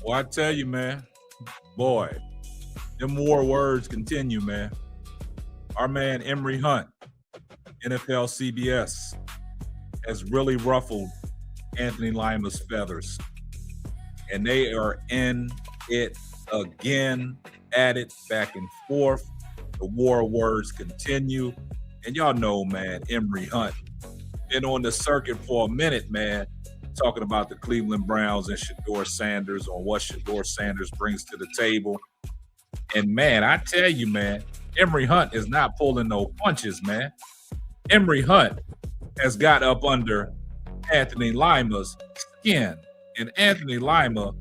Well, I tell you, man, boy, them war words continue, man. Our man Emory Hunt, NFL CBS, has really ruffled Anthony Lima's feathers. And they are in it again, at it, back and forth. The war words continue. And y'all know, man, Emory Hunt been on the circuit for a minute, man, talking about the Cleveland Browns and Shedeur Sanders, on what Shedeur Sanders brings to the table. And, man, I tell you, man, Emory Hunt is not pulling no punches, man. Emory Hunt has got up under Anthony Lima's skin. And Anthony Lima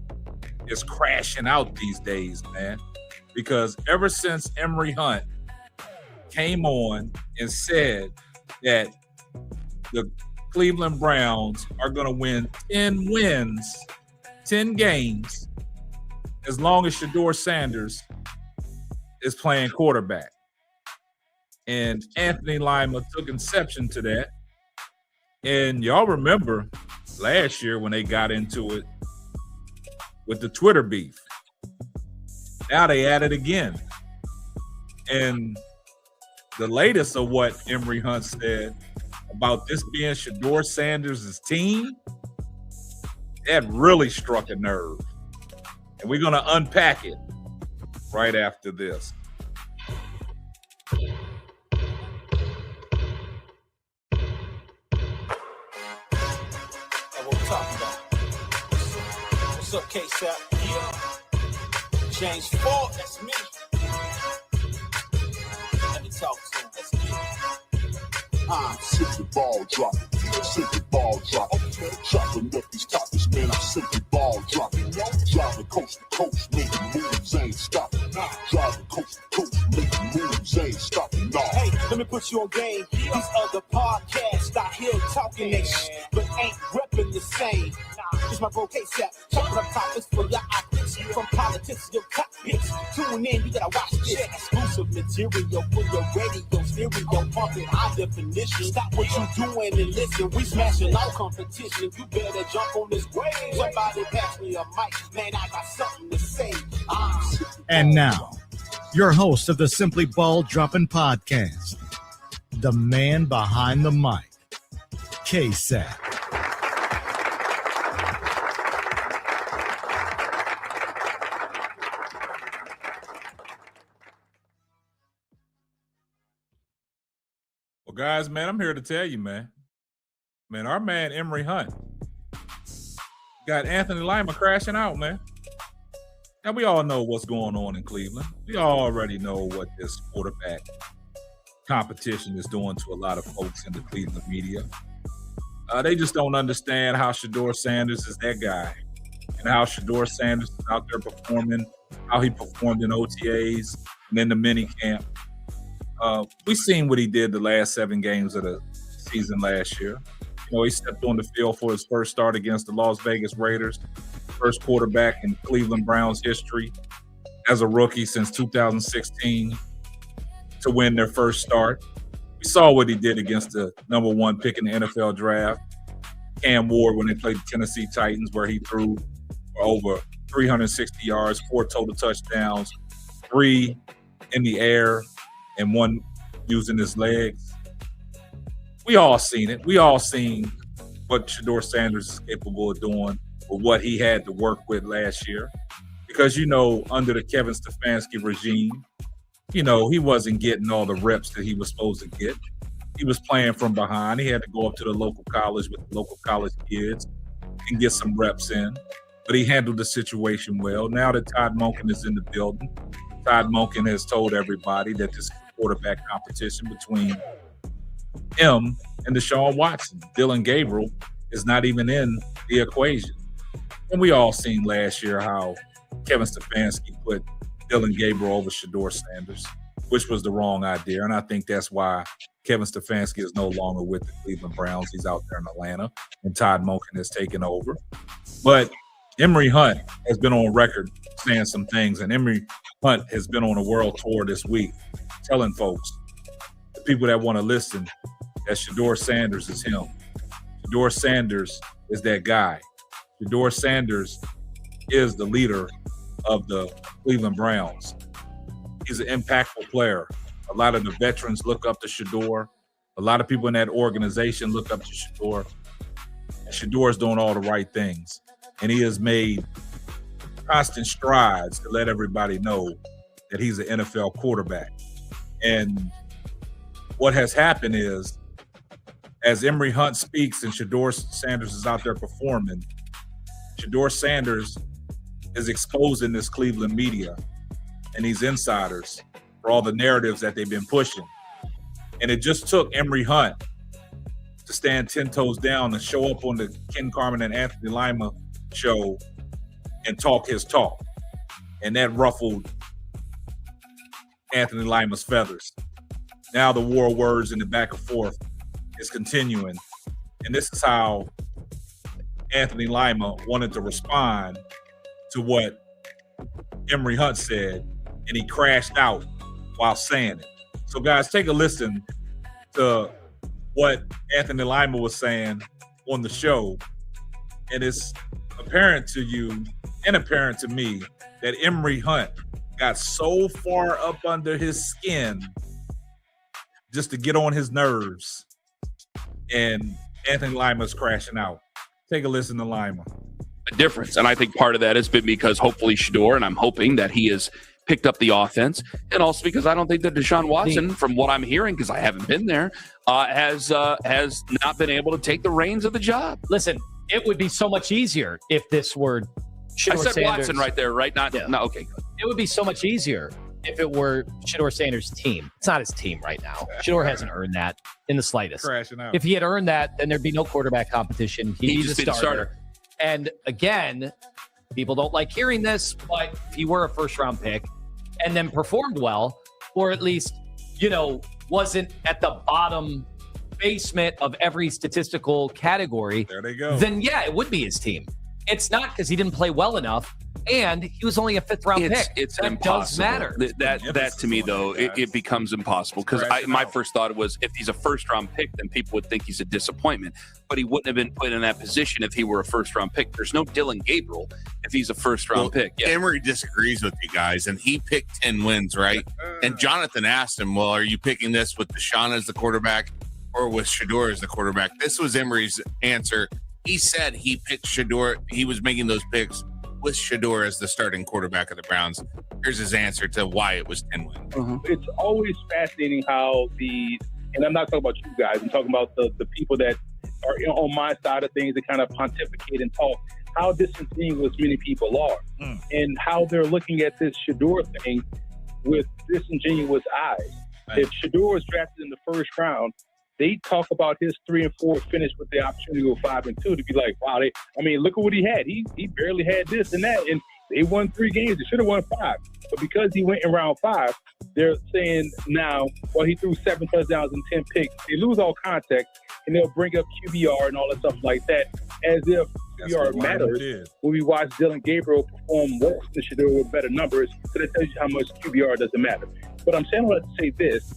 is crashing out these days, man. Because ever since Emory Hunt came on and said that the Cleveland Browns are going to win 10 wins, 10 games, as long as Shedeur Sanders is playing quarterback. And Anthony Lima took exception to that. And y'all remember last year when they got into it with the Twitter beef. Now they at it again. And the latest of what Emory Hunt said about this being Shedeur Sanders' team, that really struck a nerve. And we're going to unpack it right after this. What we talking about? What's up, K-Sap? Yeah. James Ford, that's me. Let me talk to him. Let's get it. Simply ball dropping, simply ball dropping. Chopping up these topics, man, I'm simply ball dropping. Driving coast to coast, making moves, ain't stopping. Driving coast to coast, making moves, ain't stopping. Nah. Hey, let me put you on game. These other podcasts out here talking that shit, but ain't repping the same. It's my bro K-Sap, chopping up topics for your optics. From politics to your cockpits. Tune in, you gotta watch this. Exclusive material for your radio, stereo, pumping high definition. Stop what you doing and listen. We smashing all competition. You better jump on this wave. Somebody pass me a mic, man, I got something to say. And now, your host of the Simply Ball Dropping Podcast, the man behind the mic, K-Sap. Well, guys, man, I'm here to tell you, man, our man Emory Hunt got Anthony Lima crashing out, man. Now, we all know what's going on in Cleveland. We already know what this quarterback competition is doing to a lot of folks in the Cleveland media. They just don't understand how Shedeur Sanders is that guy and how Shedeur Sanders is out there performing, how he performed in OTAs and in the mini camp. We seen what he did the last 7 games of the season last year. You know, he stepped on the field for his first start against the Las Vegas Raiders, first quarterback in Cleveland Browns history as a rookie since 2016 to win their first start. We saw what he did against the number 1 pick in the NFL draft, Cam Ward, when they played the Tennessee Titans, where he threw for over 360 yards, 4 total touchdowns, 3 in the air, and 1 using his legs. We all seen it. We all seen what Shedeur Sanders is capable of doing with what he had to work with last year. Because, you know, under the Kevin Stefanski regime, you know, he wasn't getting all the reps that he was supposed to get. He was playing from behind. He had to go up to the local college with the local college kids and get some reps in. But he handled the situation well. Now that Todd Monken is in the building, Todd Monken has told everybody that this quarterback competition between him and Deshaun Watson. Dylan Gabriel is not even in the equation. And we all seen last year how Kevin Stefanski put Dylan Gabriel over Shedeur Sanders, which was the wrong idea. And I think that's why Kevin Stefanski is no longer with the Cleveland Browns. He's out there in Atlanta, and Todd Monken has taken over. But Emory Hunt has been on record saying some things, and Emory Hunt has been on a world tour this week telling folks, the people that want to listen, that Shedeur Sanders is him. Shedeur Sanders is that guy. Shedeur Sanders is the leader of the Cleveland Browns. He's an impactful player. A lot of the veterans look up to Shedeur. A lot of people in that organization look up to Shedeur. And Shedeur is doing all the right things. And he has made constant strides to let everybody know that he's an NFL quarterback. And what has happened is, as Emory Hunt speaks and Shedeur Sanders is out there performing, Shedeur Sanders is exposing this Cleveland media and these insiders for all the narratives that they've been pushing. And it just took Emory Hunt to stand 10 toes down and show up on the Ken Carman and Anthony Lima show and talk his talk. And that ruffled Anthony Lima's feathers. Now the war of words and the back and forth is continuing. And this is how Anthony Lima wanted to respond to what Emory Hunt said, and he crashed out while saying it. So guys, take a listen to what Anthony Lima was saying on the show. And it's apparent to you and apparent to me that Emory Hunt got so far up under his skin just to get on his nerves, and Anthony Lima's crashing out. Take a listen to Lima. A difference, and I think part of that has been because hopefully Shedeur, and I'm hoping that he has picked up the offense, and also because I don't think that Deshaun Watson, from what I'm hearing, because I haven't been there, has not been able to take the reins of the job. Listen, it would be so much easier if this were Shedeur I said Sanders. Watson right there, right? Not Yeah. no. Okay, good. It would be so much easier if it were Shedeur Sanders' team. It's not his team right now. Shedeur hasn't earned that in the slightest. Crashing out. If he had earned that, then there'd be no quarterback competition. He's just a been starter. And again, people don't like hearing this, but if he were a first-round pick and then performed well, or at least, wasn't at the bottom basement of every statistical category, There they go. then yeah, it would be his team. It's not because he didn't play well enough, and he was only a fifth-round pick. It's that impossible. does matter. That to me, though, it becomes impossible because my first thought was if he's a first-round pick, then people would think he's a disappointment. But he wouldn't have been put in that position if he were a first-round pick. There's no Dylan Gabriel if he's a first-round pick. Yeah. Emory disagrees with you guys, and he picked 10 wins, right? And Jonathan asked him, well, are you picking this with Deshaun as the quarterback or with Shedeur as the quarterback? This was Emory's answer. He said he picked Shedeur. He was making those picks with Shedeur as the starting quarterback of the Browns. Here's his answer to why it was 10 wins. It's always fascinating how and I'm not talking about you guys, I'm talking about the people that are on my side of things that kind of pontificate and talk, how disingenuous many people are and how they're looking at this Shedeur thing with disingenuous eyes. If Shedeur was drafted in the first round, they talk about his 3 and 4 finish with the opportunity to go 5 and 2 to be like, wow, look at what he had. He barely had this and that, and they won 3 games. They should have won 5. But because he went in round 5, they're saying now, well, he threw 7 touchdowns and 10 picks. They lose all context, and they'll bring up QBR and all that stuff like that as if QBR matters. When we watch Dylan Gabriel perform worse than Shedeur with better numbers, so that tells you how much QBR doesn't matter. But I'm saying all that to say this.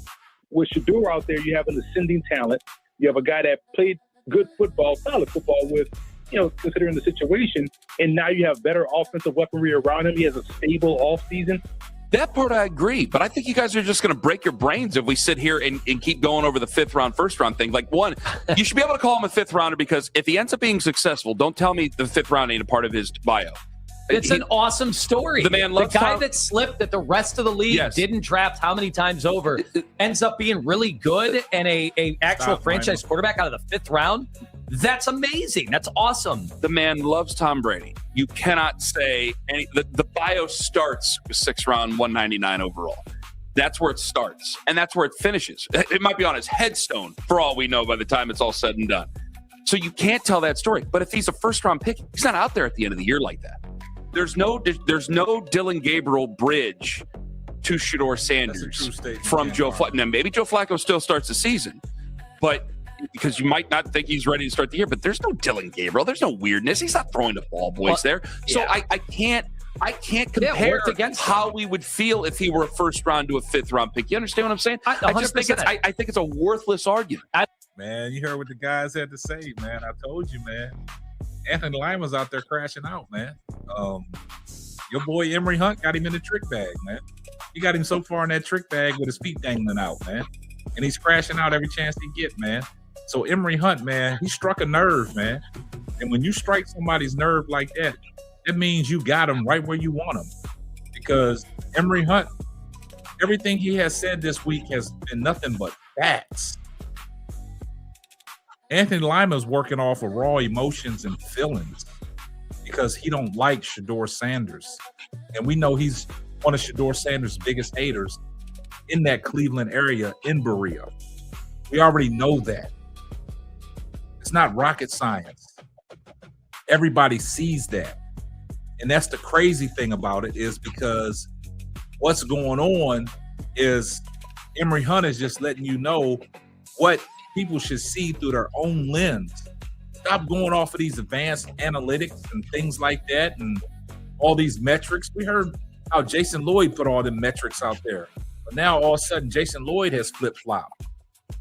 With Shedeur out there, you have an ascending talent. You have a guy that played good football, solid football with, considering the situation. And now you have better offensive weaponry around him. He has a stable offseason. That part I agree, but I think you guys are just going to break your brains if we sit here and keep going over the 5th round, 1st round thing. Like, one, you should be able to call him a 5th rounder because if he ends up being successful, don't tell me the 5th round ain't a part of his bio. It's an awesome story. The man loves the guy that slipped that the rest of the league didn't draft how many times over ends up being really good and a actual franchise quarterback out of the 5th round. That's amazing. That's awesome. The man loves Tom Brady. You cannot say the bio starts with 6th round, 199 overall. That's where it starts, and that's where it finishes. It might be on his headstone for all we know by the time it's all said and done. So you can't tell that story. But if he's a 1st round pick, he's not out there at the end of the year like that. There's no Dylan Gabriel bridge to Shedeur Sanders from Joe Flacco. Now, maybe Joe Flacco still starts the season, but because you might not think he's ready to start the year, but there's no Dylan Gabriel. There's no weirdness. He's not throwing the ball boys there. So I can't compare how we would feel if he were a 1st round to a 5th round pick. You understand what I'm saying? I just think I think it's a worthless argument. Man, you heard what the guys had to say, man. I told you, man. Anthony Lima's out there crashing out, man. Your boy Emory Hunt got him in the trick bag, man. He got him so far in that trick bag with his feet dangling out, man. And he's crashing out every chance he get, man. So Emory Hunt, man, he struck a nerve, man. And when you strike somebody's nerve like that, that means you got him right where you want him. Because Emory Hunt, everything he has said this week has been nothing but facts. Anthony Lima's working off of raw emotions and feelings because he don't like Shedeur Sanders. And we know he's one of Shedeur Sanders' biggest haters in that Cleveland area in Berea. We already know that. It's not rocket science. Everybody sees that. And that's the crazy thing about it, is because what's going on is Emory Hunt is just letting you know what people should see through their own lens. Stop going off of these advanced analytics and things like that and all these metrics. We heard how Jason Lloyd put all the metrics out there. But now all of a sudden Jason Lloyd has flip-flopped,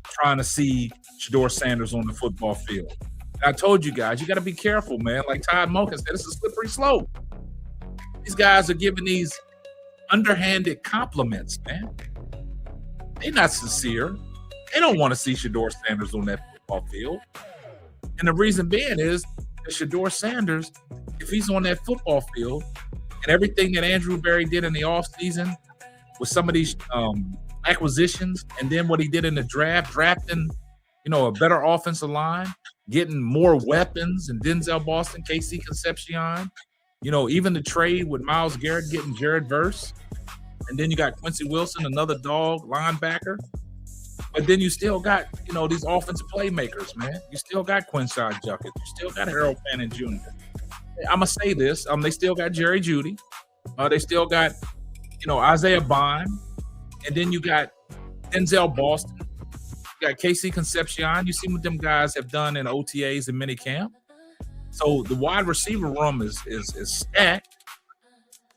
trying to see Shedeur Sanders on the football field. And I told you guys, you got to be careful, man. Like Todd Monken said, it's a slippery slope. These guys are giving these underhanded compliments, man. They're not sincere. They don't want to see Shedeur Sanders on that football field. And the reason being is that Shedeur Sanders, if he's on that football field and everything that Andrew Berry did in the offseason with some of these acquisitions, and then what he did in the draft, drafting, a better offensive line, getting more weapons and Denzel Boston, KC Concepcion, even the trade with Myles Garrett getting Jared Verse. And then you got Quincy Wilson, another dog linebacker. But then you still got, these offensive playmakers, man. You still got Quinshon Judkins. You still got Harold Fannin Jr. I'm going to say this. They still got Jerry Jeudy. They still got, Isaiah Bond. And then you got Denzel Boston. You got KC Concepcion. You see what them guys have done in OTAs and minicamp. So the wide receiver room is stacked.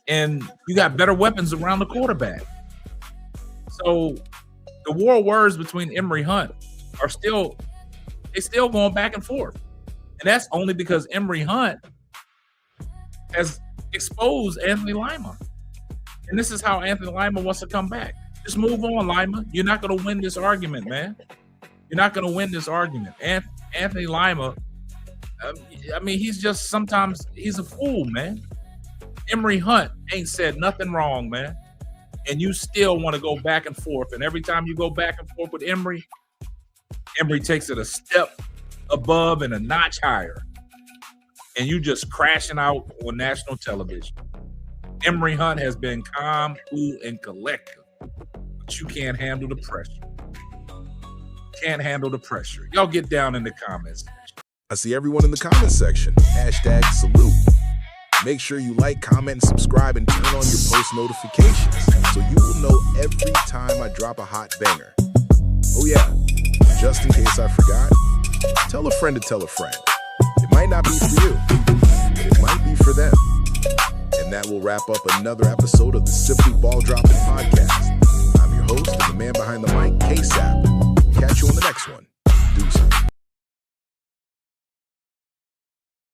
And you got better weapons around the quarterback. So the war words between Emory Hunt are still going back and forth. And that's only because Emory Hunt has exposed Anthony Lima. And this is how Anthony Lima wants to come back. Just move on, Lima. You're not going to win this argument, man. You're not going to win this argument. Anthony Lima, he's just sometimes he's a fool, man. Emory Hunt ain't said nothing wrong, man. And you still want to go back and forth. And every time you go back and forth with Emory takes it a step above and a notch higher. And you just crashing out on national television. Emory Hunt has been calm, cool, and collective. But you can't handle the pressure. Can't handle the pressure. Y'all get down in the comments. I see everyone in the comments section. #salute. Make sure you like, comment, and subscribe, and turn on your post notifications so you will know every time I drop a hot banger. Oh yeah, just in case I forgot, tell a friend to tell a friend. It might not be for you, but it might be for them. And that will wrap up another episode of the Simply Ball Dropping Podcast. I'm your host and the man behind the mic, K-Sap. Catch you on the next one. Deuces.